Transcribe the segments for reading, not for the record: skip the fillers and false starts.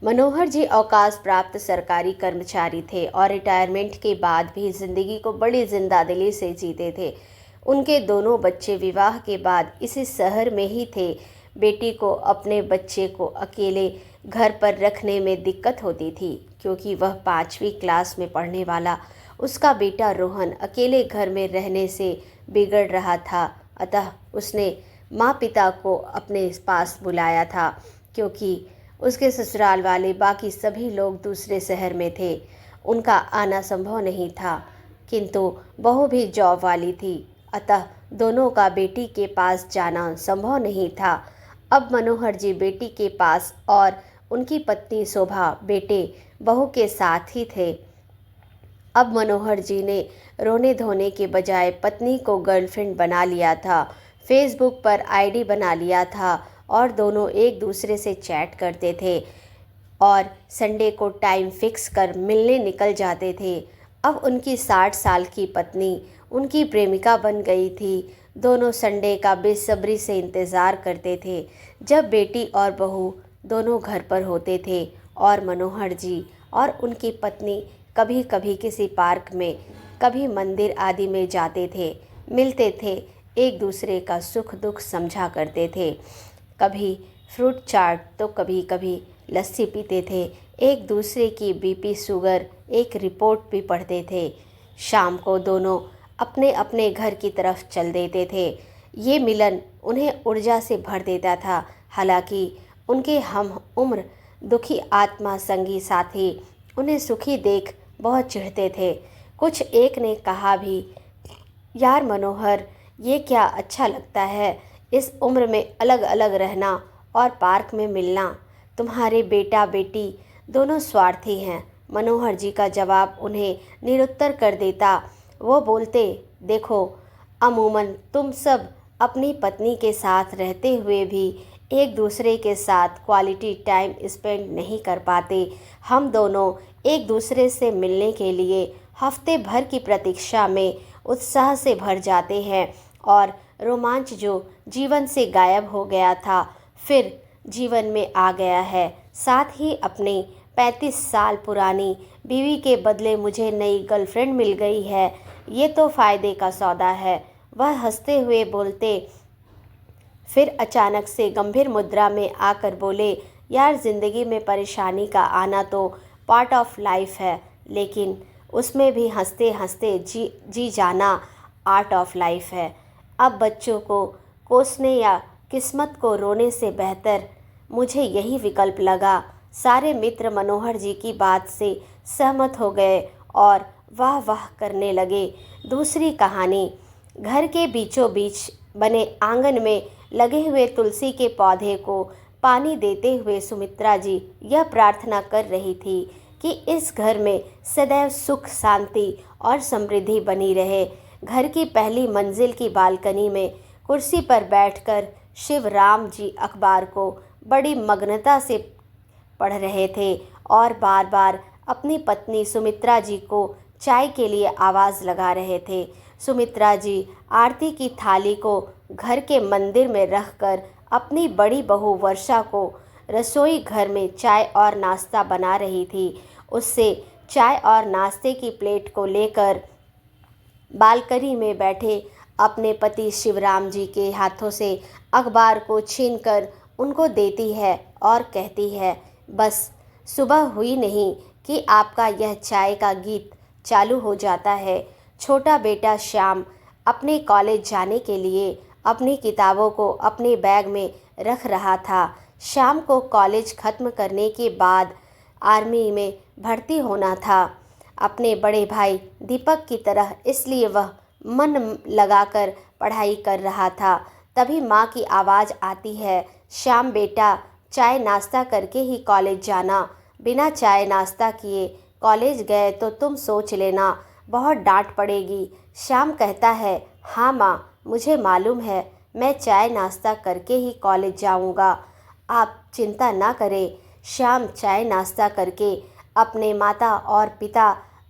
मनोहर जी अवकाश प्राप्त सरकारी कर्मचारी थे और रिटायरमेंट के बाद भी जिंदगी को बड़ी जिंदादिली से जीते थे। उनके दोनों बच्चे विवाह के बाद इसी शहर में ही थे। बेटी को अपने बच्चे को अकेले घर पर रखने में दिक्कत होती थी, क्योंकि वह 5वीं क्लास में पढ़ने वाला उसका बेटा रोहन अकेले घर में रहने से बिगड़ रहा था। अतः उसने माँ पिता को अपने पास बुलाया था, क्योंकि उसके ससुराल वाले बाकी सभी लोग दूसरे शहर में थे। उनका आना संभव नहीं था, किंतु बहू भी जॉब वाली थी, अतः दोनों का बेटी के पास जाना संभव नहीं था। अब मनोहर जी बेटी के पास और उनकी पत्नी शोभा बेटे बहू के साथ ही थे। अब मनोहर जी ने रोने धोने के बजाय पत्नी को गर्लफ्रेंड बना लिया था, फेसबुक पर आईडी बना लिया था और दोनों एक दूसरे से चैट करते थे और संडे को टाइम फिक्स कर मिलने निकल जाते थे। अब उनकी 60 साल की पत्नी उनकी प्रेमिका बन गई थी। दोनों संडे का बेसब्री से इंतज़ार करते थे, जब बेटी और बहू दोनों घर पर होते थे और मनोहर जी और उनकी पत्नी कभी कभी किसी पार्क में, कभी मंदिर आदि में जाते थे, मिलते थे, एक दूसरे का सुख दुख समझा करते थे। कभी फ्रूट चाट तो कभी कभी लस्सी पीते थे, एक दूसरे की बीपी शुगर एक रिपोर्ट भी पढ़ते थे। शाम को दोनों अपने अपने घर की तरफ चल देते थे। ये मिलन उन्हें ऊर्जा से भर देता था। हालांकि उनके हम उम्र दुखी आत्मा संगी साथी उन्हें सुखी देख बहुत चिढ़ते थे। कुछ एक ने कहा भी, यार मनोहर, ये क्या अच्छा लगता है इस उम्र में अलग अलग रहना और पार्क में मिलना। तुम्हारे बेटा बेटी दोनों स्वार्थी हैं। मनोहर जी का जवाब उन्हें निरुत्तर कर देता। वो बोलते, देखो, अमूमन तुम सब अपनी पत्नी के साथ रहते हुए भी एक दूसरे के साथ क्वालिटी टाइम स्पेंड नहीं कर पाते। हम दोनों एक दूसरे से मिलने के लिए हफ्ते भर की प्रतीक्षा में उत्साह से भर जाते हैं और रोमांच जो जीवन से गायब हो गया था फिर जीवन में आ गया है। साथ ही अपनी 35 साल पुरानी बीवी के बदले मुझे नई गर्लफ्रेंड मिल गई है। ये तो फ़ायदे का सौदा है। वह हंसते हुए बोलते, फिर अचानक से गंभीर मुद्रा में आकर बोले, यार, ज़िंदगी में परेशानी का आना तो पार्ट ऑफ लाइफ है, लेकिन उसमें भी हंसते हंसते जी जाना आर्ट ऑफ लाइफ है। अब बच्चों को कोसने या किस्मत को रोने से बेहतर मुझे यही विकल्प लगा। सारे मित्र मनोहर जी की बात से सहमत हो गए और वाह वाह करने लगे। दूसरी कहानी। घर के बीचों बीच बने आंगन में लगे हुए तुलसी के पौधे को पानी देते हुए सुमित्रा जी यह प्रार्थना कर रही थी कि इस घर में सदैव सुख शांति और समृद्धि बनी रहे। घर की पहली मंजिल की बालकनी में कुर्सी पर बैठकर शिवराम जी अखबार को बड़ी मग्नता से पढ़ रहे थे और बार बार अपनी पत्नी सुमित्रा जी को चाय के लिए आवाज़ लगा रहे थे। सुमित्रा जी आरती की थाली को घर के मंदिर में रखकर अपनी बड़ी बहू वर्षा को रसोई घर में चाय और नाश्ता बना रही थी। उससे चाय और नाश्ते की प्लेट को लेकर बालकनी में बैठे अपने पति शिवराम जी के हाथों से अखबार को छीनकर उनको देती है और कहती है, बस सुबह हुई नहीं कि आपका यह चाय का गीत चालू हो जाता है। छोटा बेटा श्याम अपने कॉलेज जाने के लिए अपनी किताबों को अपने बैग में रख रहा था। श्याम को कॉलेज ख़त्म करने के बाद आर्मी में भर्ती होना था, अपने बड़े भाई दीपक की तरह, इसलिए वह मन लगाकर पढ़ाई कर रहा था। तभी माँ की आवाज़ आती है, श्याम बेटा, चाय नाश्ता करके ही कॉलेज जाना। बिना चाय नाश्ता किए कॉलेज गए तो तुम सोच लेना बहुत डांट पड़ेगी। श्याम कहता है, हाँ माँ, मुझे मालूम है, मैं चाय नाश्ता करके ही कॉलेज जाऊँगा, आप चिंता ना करें। श्याम चाय नाश्ता करके अपने माता और पिता,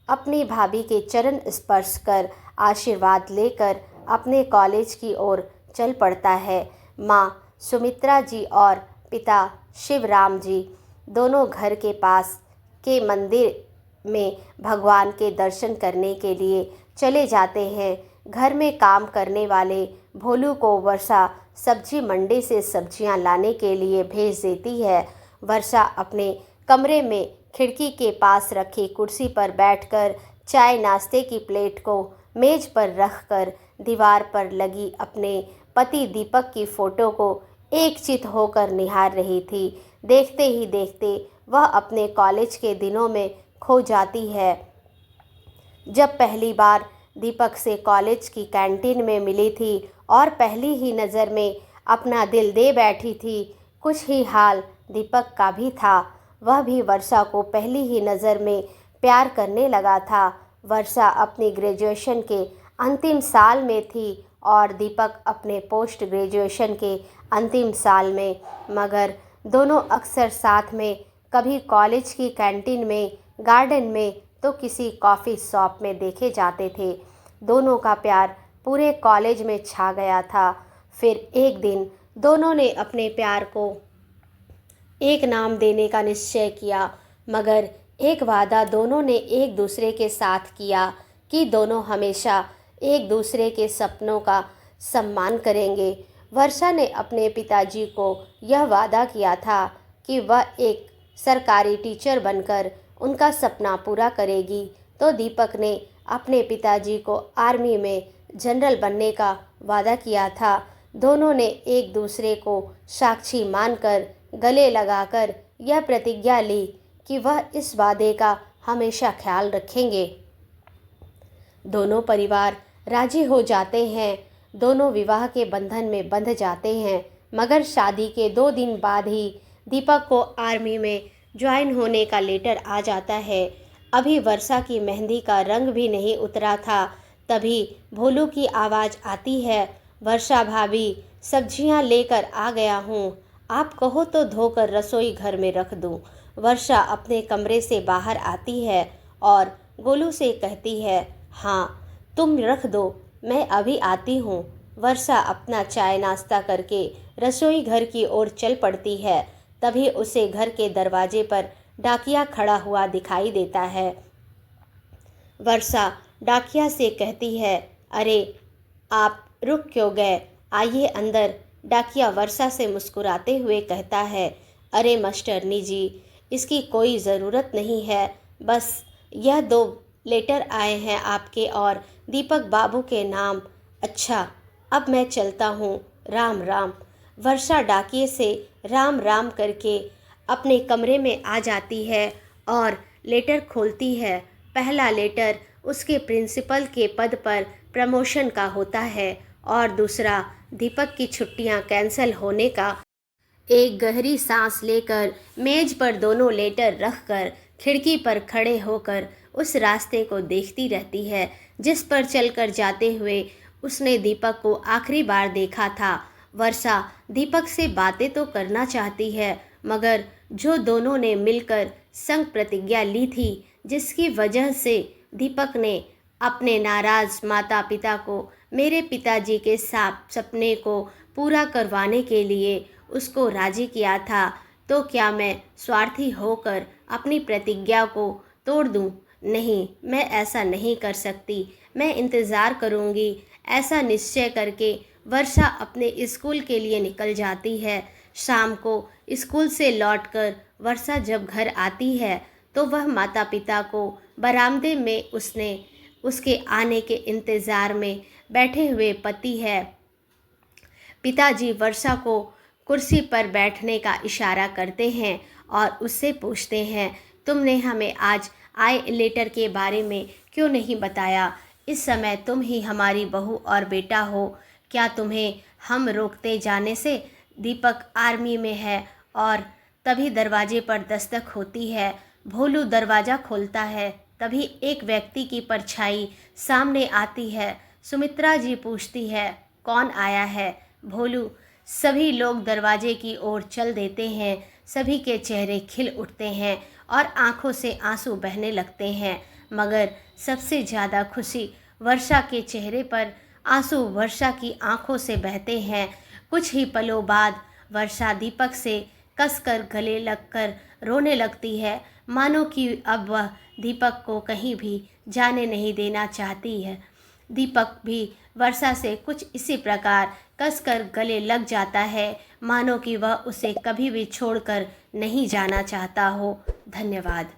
अपनी भाभी के चरण स्पर्श कर आशीर्वाद लेकर अपने कॉलेज की ओर चल पड़ता है। माँ सुमित्रा जी और पिता शिवराम जी दोनों घर के पास के मंदिर में भगवान के दर्शन करने के लिए चले जाते हैं। घर में काम करने वाले भोलू को वर्षा सब्जी मंडी से सब्जियां लाने के लिए भेज देती है। वर्षा अपने कमरे में खिड़की के पास रखी कुर्सी पर बैठकर चाय नाश्ते की प्लेट को मेज पर रखकर दीवार पर लगी अपने पति दीपक की फ़ोटो को एकचित्त होकर निहार रही थी। देखते ही देखते वह अपने कॉलेज के दिनों में खो जाती है। जब पहली बार दीपक से कॉलेज की कैंटीन में मिली थी और पहली ही नज़र में अपना दिल दे बैठी थी, कुछ ही हाल दीपक का भी था। वह भी वर्षा को पहली ही नज़र में प्यार करने लगा था। वर्षा अपनी ग्रेजुएशन के अंतिम साल में थी और दीपक अपने पोस्ट ग्रेजुएशन के अंतिम साल में, मगर दोनों अक्सर साथ में कभी कॉलेज की कैंटीन में, गार्डन में तो किसी कॉफ़ी शॉप में देखे जाते थे। दोनों का प्यार पूरे कॉलेज में छा गया था। फिर एक दिन दोनों ने अपने प्यार को एक नाम देने का निश्चय किया, मगर एक वादा दोनों ने एक दूसरे के साथ किया कि दोनों हमेशा एक दूसरे के सपनों का सम्मान करेंगे। वर्षा ने अपने पिताजी को यह वादा किया था कि वह एक सरकारी टीचर बनकर उनका सपना पूरा करेगी, तो दीपक ने अपने पिताजी को आर्मी में जनरल बनने का वादा किया था। दोनों ने एक दूसरे को साक्षी मानकर गले लगाकर यह प्रतिज्ञा ली कि वह इस वादे का हमेशा ख्याल रखेंगे। दोनों परिवार राजी हो जाते हैं। दोनों विवाह के बंधन में बंध जाते हैं, मगर शादी के 2 दिन बाद ही दीपक को आर्मी में ज्वाइन होने का लेटर आ जाता है। अभी वर्षा की मेहंदी का रंग भी नहीं उतरा था, तभी भोलू की आवाज़ आती है, वर्षा भाभी, सब्जियां लेकर आ गया हूँ, आप कहो तो धोकर रसोई घर में रख दूँ। वर्षा अपने कमरे से बाहर आती है और गोलू से कहती है, हाँ तुम रख दो, मैं अभी आती हूँ। वर्षा अपना चाय नाश्ता करके रसोई घर की ओर चल पड़ती है। तभी उसे घर के दरवाजे पर डाकिया खड़ा हुआ दिखाई देता है। वर्षा डाकिया से कहती है, अरे आप रुक क्यों गए, आइए अंदर। डाकिया वर्षा से मुस्कुराते हुए कहता है, अरे मास्टरनी जी, इसकी कोई ज़रूरत नहीं है, बस यह 2 लेटर आए हैं आपके और दीपक बाबू के नाम। अच्छा, अब मैं चलता हूँ, राम राम। वर्षा डाकिये से राम राम करके अपने कमरे में आ जाती है और लेटर खोलती है। पहला लेटर उसके प्रिंसिपल के पद पर प्रमोशन का होता है और दूसरा दीपक की छुट्टियां कैंसिल होने का। एक गहरी सांस लेकर मेज पर दोनों लेटर रखकर खिड़की पर खड़े होकर उस रास्ते को देखती रहती है जिस पर चलकर जाते हुए उसने दीपक को आखिरी बार देखा था। वर्षा दीपक से बातें तो करना चाहती है, मगर जो दोनों ने मिलकर संग प्रतिज्ञा ली थी, जिसकी वजह से दीपक ने अपने नाराज़ माता पिता को मेरे पिताजी के सपने को पूरा करवाने के लिए उसको राजी किया था, तो क्या मैं स्वार्थी होकर अपनी प्रतिज्ञा को तोड़ दूं? नहीं, मैं ऐसा नहीं कर सकती। मैं इंतज़ार करूंगी। ऐसा निश्चय करके वर्षा अपने स्कूल के लिए निकल जाती है। शाम को स्कूल से लौटकर वर्षा जब घर आती है तो वह माता पिता को बरामदे में उसके आने के इंतज़ार में बैठे हुए पति है। पिताजी वर्षा को कुर्सी पर बैठने का इशारा करते हैं और उससे पूछते हैं, तुमने हमें आज आए लेटर के बारे में क्यों नहीं बताया? इस समय तुम ही हमारी बहू और बेटा हो, क्या तुम्हें हम रोकते जाने से? दीपक आर्मी में है। और तभी दरवाजे पर दस्तक होती है। भोलू दरवाज़ा खोलता है, तभी एक व्यक्ति की परछाई सामने आती है। सुमित्रा जी पूछती है, कौन आया है? भोलू सभी लोग दरवाजे की ओर चल देते हैं। सभी के चेहरे खिल उठते हैं और आंखों से आंसू बहने लगते हैं, मगर सबसे ज़्यादा खुशी वर्षा के चेहरे पर आंसू वर्षा की आंखों से बहते हैं। कुछ ही पलों बाद वर्षा दीपक से कसकर गले लगकर रोने लगती है, मानो कि अब वह दीपक को कहीं भी जाने नहीं देना चाहती है। दीपक भी वर्षा से कुछ इसी प्रकार कसकर गले लग जाता है, मानो कि वह उसे कभी भी छोड़कर नहीं जाना चाहता हो। धन्यवाद।